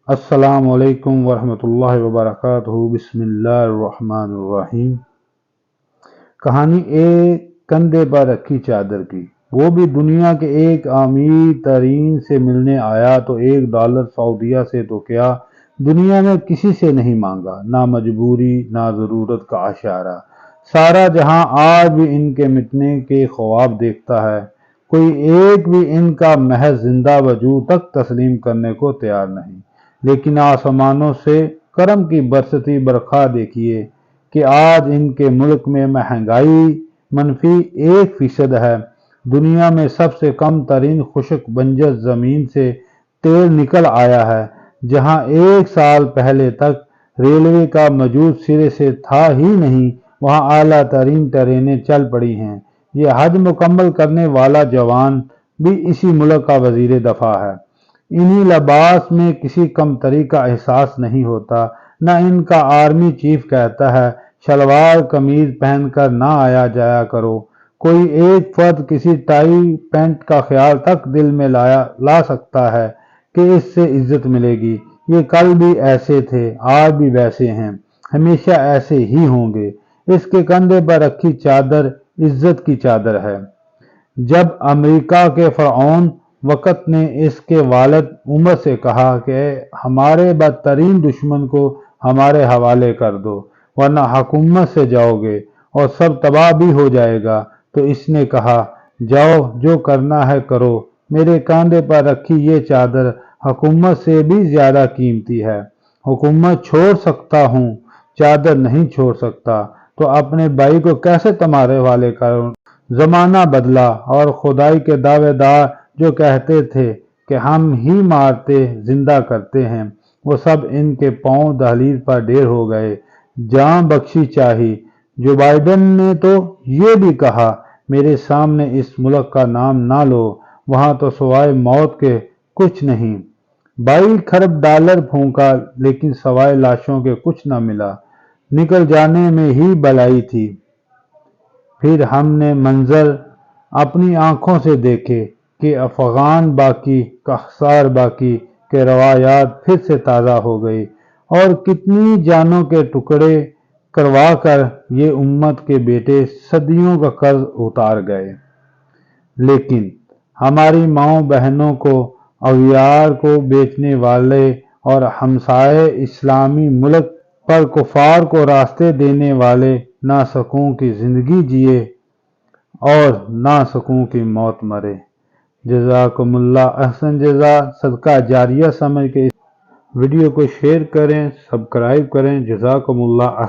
अस्सलामु अलैकुम वरहमतुल्लाहि वबरकातुहू। बिस्मिल्लाहिर्रहमानिर्रहीम। कहानी एक कंधे पर रखी चादर की। वो भी दुनिया के एक अमीर तरीन से मिलने आया तो $1 सऊदीया से तो क्या, दुनिया में किसी से नहीं मांगा, ना मजबूरी ना जरूरत का इशारा। सारा जहां आज भी इनके मिटने के ख्वाब देखता है, कोई एक भी इनका महज जिंदा वजूद तक तस्लीम करने को तैयार नहीं। लेकिन आसमानों से करम की बरसती बरखा देखिए कि आज इनके मुल्क में महंगाई -1% है। दुनिया में सबसे कम तरीन खुश्क बंजर जमीन से तेल निकल आया है। जहां 1 साल पहले तक रेलवे का मौजूद सिरे से था ही नहीं, वहां आला तरीन ट्रेनें चल पड़ी हैं। ये हज मुकम्मल करने वाला जवान भी इसी मुल्क का वजीर दफा है। इन्हीं लिबास में किसी कमतरी का एहसास नहीं होता। न इनका आर्मी चीफ कहता है शलवार कमीज पहनकर ना आया जाया करो। कोई एक फर्द किसी टाई पैंट का ख्याल तक दिल में ला सकता है कि इससे इज्जत मिलेगी। ये कल भी ऐसे थे, आज भी वैसे हैं, हमेशा ऐसे ही होंगे। इसके कंधे पर रखी चादर इज्जत की चादर है। जब अमेरिका के फरऔन वक़्त ने इसके वालिद उमर से कहा कि हमारे बदतरीन दुश्मन को हमारे हवाले कर दो, वरना हुकूमत से जाओगे और सब तबाह भी हो जाएगा, तो इसने कहा जाओ, जो करना है करो। मेरे कंधे पर रखी ये चादर हुकूमत से भी ज्यादा कीमती है। हुकूमत छोड़ सकता हूँ, चादर नहीं छोड़ सकता। तो अपने भाई को कैसे तुम्हारे हवाले करूं? जमाना बदला और खुदाई के दावेदार जो कहते थे कि हम ही मारते जिंदा करते हैं, वो सब इनके पांव दहलीज पर ढेर हो गए। जान बख्शी चाही। जो बाइडेन ने तो ये भी कहा मेरे सामने इस मुल्क का नाम ना लो, वहां तो सवाए मौत के कुछ नहीं। $22 खरब फूंका, लेकिन सवाए लाशों के कुछ न मिला। निकल जाने में ही भलाई थी। फिर हमने मंजर अपनी आंखों से देखे कि अफगान बाकी कहसार बाकी के रवायात फिर से ताज़ा हो गई और कितनी जानों के टुकड़े करवा कर ये उम्मत के बेटे सदियों का कर्ज उतार गए। लेकिन हमारी माओ बहनों को, अगियार को बेचने वाले और हमसाए इस्लामी मुल्क पर कुफार को रास्ते देने वाले ना सकूं की जिंदगी जिए और ना सकूं की मौत मरे। जज़ाकुमुल्लाह अहसन जज़ा। सदका जारिया समझ के इस वीडियो को शेयर करें, सब्सक्राइब करें। जज़ाकुमुल्लाह।